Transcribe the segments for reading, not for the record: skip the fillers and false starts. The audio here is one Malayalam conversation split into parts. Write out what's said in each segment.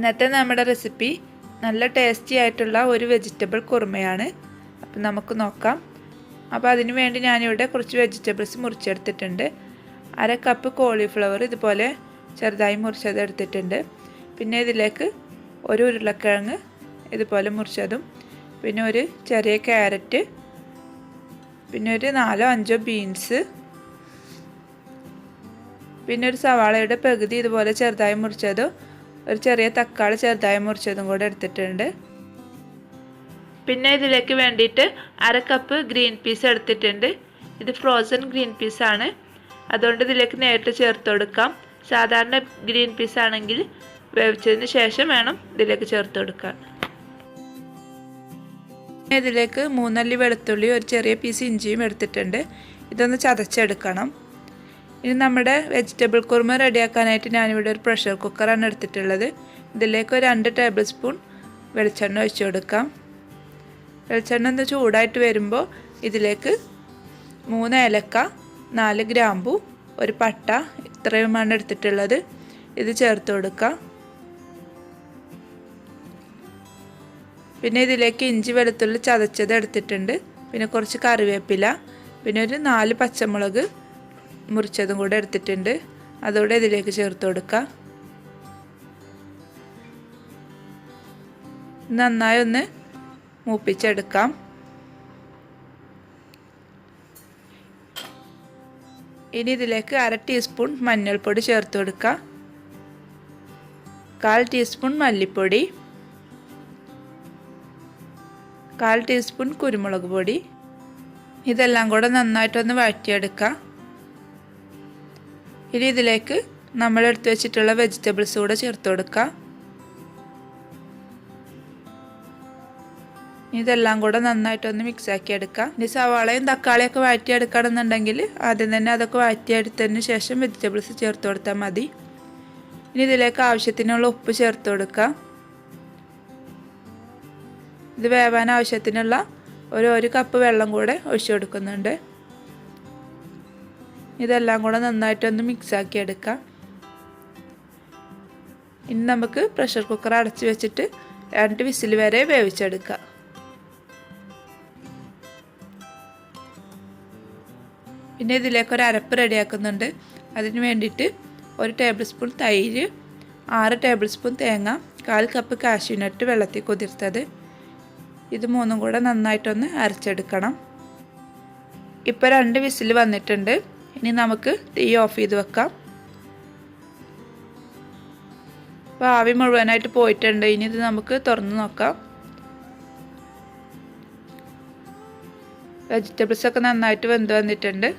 ഇന്നത്തെ നമ്മുടെ റെസിപ്പി നല്ല ടേസ്റ്റി ആയിട്ടുള്ള ഒരു വെജിറ്റബിൾ കുറുമയാണ്. അപ്പോൾ നമുക്ക് നോക്കാം. അപ്പോൾ അതിനു വേണ്ടി ഞാനിവിടെ കുറച്ച് വെജിറ്റബിൾസ് മുറിച്ചെടുത്തിട്ടുണ്ട്. 1/2 കപ്പ് കോളിഫ്ലവർ ഇതുപോലെ ചെറുതായി മുറിച്ചത് എടുത്തിട്ടുണ്ട്. പിന്നെ ഇതിലേക്ക് ഒരു ഉരുളക്കിഴങ്ങ് ഇതുപോലെ മുറിച്ചതും, പിന്നെ ഒരു ചെറിയ ക്യാരറ്റ്, പിന്നെ ഒരു 4-5 ബീൻസ്, പിന്നെ ഒരു സവാളയുടെ പകുതി ഇതുപോലെ ചെറുതായി മുറിച്ചതും, ഒരു ചെറിയ തക്കാളി ചെറുതായി മുറിച്ചതും കൂടെ എടുത്തിട്ടുണ്ട്. പിന്നെ ഇതിലേക്ക് വേണ്ടിയിട്ട് 1/2 കപ്പ് ഗ്രീൻ പീസ് എടുത്തിട്ടുണ്ട്. ഇത് ഫ്രോസൺ ഗ്രീൻ പീസാണ്, അതുകൊണ്ട് ഇതിലേക്ക് നേരിട്ട് ചേർത്ത് കൊടുക്കാം. സാധാരണ ഗ്രീൻ പീസ് ആണെങ്കിൽ വേവിച്ചതിന് ശേഷം വേണം ഇതിലേക്ക് ചേർത്ത് കൊടുക്കാൻ. ഇതിലേക്ക് 3 അല്ലി വെളുത്തുള്ളി, ഒരു ചെറിയ പീസ് ഇഞ്ചിയും എടുത്തിട്ടുണ്ട്. ഇതൊന്ന് ചതച്ചെടുക്കണം. ഇനി നമ്മുടെ വെജിറ്റബിൾ കുറുമ റെഡിയാക്കാനായിട്ട് ഞാനിവിടെ ഒരു പ്രഷർ കുക്കറാണ് എടുത്തിട്ടുള്ളത്. ഇതിലേക്ക് ഒരു 2 ടേബിൾ സ്പൂൺ വെളിച്ചെണ്ണ ഒഴിച്ചു കൊടുക്കാം. വെളിച്ചെണ്ണ ഒന്ന് ചൂടായിട്ട് വരുമ്പോൾ ഇതിലേക്ക് 3 ഏലക്ക, 4 ഗ്രാമ്പു, ഒരു പട്ട, ഇത്രയുമാണ് എടുത്തിട്ടുള്ളത്. ഇത് ചേർത്ത് കൊടുക്കാം. പിന്നെ ഇതിലേക്ക് ഇഞ്ചി വെളുത്തുള്ളി ചതച്ചത് എടുത്തിട്ടുണ്ട്. പിന്നെ കുറച്ച് കറിവേപ്പില, പിന്നെ ഒരു 4 പച്ചമുളക് മുറിച്ചതും കൂടെ എടുത്തിട്ടുണ്ട്. അതോടെ ഇതിലേക്ക് ചേർത്ത് കൊടുക്കാം. നന്നായി ഒന്ന് മൂപ്പിച്ചെടുക്കാം. ഇനി ഇതിലേക്ക് 1/2 ടീസ്പൂൺ മഞ്ഞൾപ്പൊടി ചേർത്ത് കൊടുക്കാം. 1/4 ടീസ്പൂൺ മല്ലിപ്പൊടി, 1/4 ടീസ്പൂൺ കുരുമുളക് പൊടി. ഇതെല്ലാം കൂടെ നന്നായിട്ടൊന്ന് വഴറ്റിയെടുക്കാം. ഇനി ഇതിലേക്ക് നമ്മൾ എടുത്തു വെച്ചിട്ടുള്ള വെജിറ്റബിൾസ് കൂടെ ചേർത്ത് കൊടുക്കാം. ഇതെല്ലാം കൂടെ നന്നായിട്ടൊന്ന് മിക്സാക്കി എടുക്കാം. ഇനി സവാളയും തക്കാളിയൊക്കെ വഴറ്റിയെടുക്കണമെന്നുണ്ടെങ്കിൽ ആദ്യം തന്നെ അതൊക്കെ വഴറ്റിയെടുത്തതിന് ശേഷം വെജിറ്റബിൾസ് ചേർത്ത് കൊടുത്താൽ മതി. ഇനി ഇതിലേക്ക് ആവശ്യത്തിനുള്ള ഉപ്പ് ചേർത്ത് കൊടുക്കാം. ഇത് വേവാൻ ആവശ്യത്തിനുള്ള ഒരു കപ്പ് വെള്ളം കൂടെ ഒഴിച്ചു കൊടുക്കുന്നുണ്ട്. ഇതെല്ലാം കൂടെ നന്നായിട്ടൊന്ന് മിക്സാക്കി എടുക്കാം. ഇനി നമുക്ക് പ്രഷർ കുക്കർ അടച്ച് വെച്ചിട്ട് 2 വിസിൽ വരെ വേവിച്ചെടുക്കാം. പിന്നെ ഇതിലേക്ക് ഒരു അരപ്പ് റെഡിയാക്കുന്നുണ്ട്. അതിന് വേണ്ടിയിട്ട് 1 ടേബിൾ സ്പൂൺ തൈര്, 6 ടേബിൾ സ്പൂൺ തേങ്ങ, 1/4 കപ്പ് കാഷ്യൂനട്ട് വെള്ളത്തിൽ കുതിർത്തത്, ഇത് 3ഉം കൂടെ നന്നായിട്ടൊന്ന് അരച്ചെടുക്കണം. ഇപ്പോൾ 2 വിസിൽ വന്നിട്ടുണ്ട്. ഇനി നമുക്ക് തീ ഓഫ് ചെയ്ത് വെക്കാം. അപ്പോൾ ആവി മുഴുവനായിട്ട് പോയിട്ടുണ്ട്. ഇനി ഇത് നമുക്ക് തുറന്ന് നോക്കാം. വെജിറ്റബിൾസൊക്കെ നന്നായിട്ട് വെന്ത് വന്നിട്ടുണ്ട്.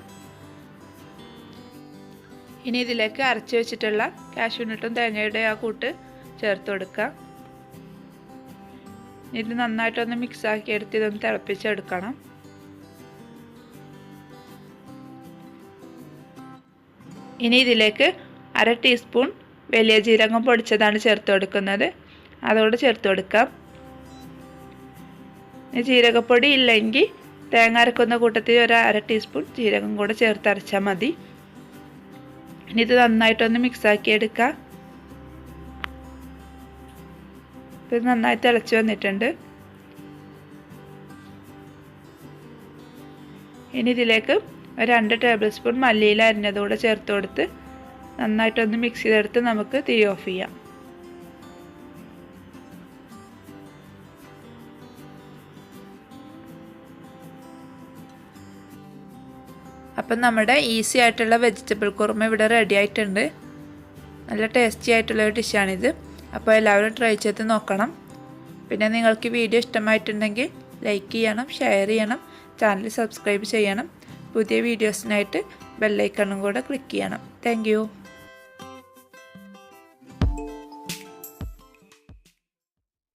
ഇനി ഇതിലേക്ക് അരച്ച് വെച്ചിട്ടുള്ള കാഷ്യൂനട്ടും തേങ്ങയുടെ ആ കൂട്ട് ചേർത്ത് കൊടുക്കാം. ഇത് നന്നായിട്ടൊന്ന് മിക്സാക്കി എടുത്ത് ഇതൊന്ന് തിളപ്പിച്ചെടുക്കണം. ഇനി ഇതിലേക്ക് 1/2 ടീസ്പൂൺ വലിയ ജീരകം പൊടിച്ചതാണ് ചേർത്ത് കൊടുക്കുന്നത്. അതോടെ ചേർത്ത് കൊടുക്കാം. ജീരകപ്പൊടി ഇല്ലെങ്കിൽ തേങ്ങ അരക്കുന്ന കൂട്ടത്തിൽ ഒരു 1/2 ടീസ്പൂൺ ജീരകം കൂടെ ചേർത്ത് അരച്ചാൽ മതി. ഇനി ഇത് നന്നായിട്ടൊന്ന് മിക്സാക്കി എടുക്കാം. ഇത് നന്നായി തിളച്ച് വന്നിട്ടുണ്ട്. ഇനി ഇതിലേക്ക് ഒരു 2 ടേബിൾ സ്പൂൺ മല്ലിയില അരിഞ്ഞതുകൂടെ ചേർത്ത് കൊടുത്ത് നന്നായിട്ടൊന്ന് മിക്സ് ചെയ്തെടുത്ത് നമുക്ക് തീ ഓഫ് ചെയ്യാം. അപ്പം നമ്മുടെ ഈസി ആയിട്ടുള്ള വെജിറ്റബിൾ കുറുമ ഇവിടെ റെഡി ആയിട്ടുണ്ട്. നല്ല ടേസ്റ്റി ആയിട്ടുള്ള ഒരു ഡിഷാണിത്. അപ്പോൾ എല്ലാവരും ട്രൈ ചെയ്ത് നോക്കണം. പിന്നെ നിങ്ങൾക്ക് വീഡിയോ ഇഷ്ടമായിട്ടുണ്ടെങ്കിൽ ലൈക്ക് ചെയ്യണം, ഷെയർ ചെയ്യണം, ചാനൽ സബ്സ്ക്രൈബ് ചെയ്യണം. പുതിയ വീഡിയോസിനായിട്ട് ബെല്ലൈക്കണും കൂടെ ക്ലിക്ക് ചെയ്യണം. Thank you.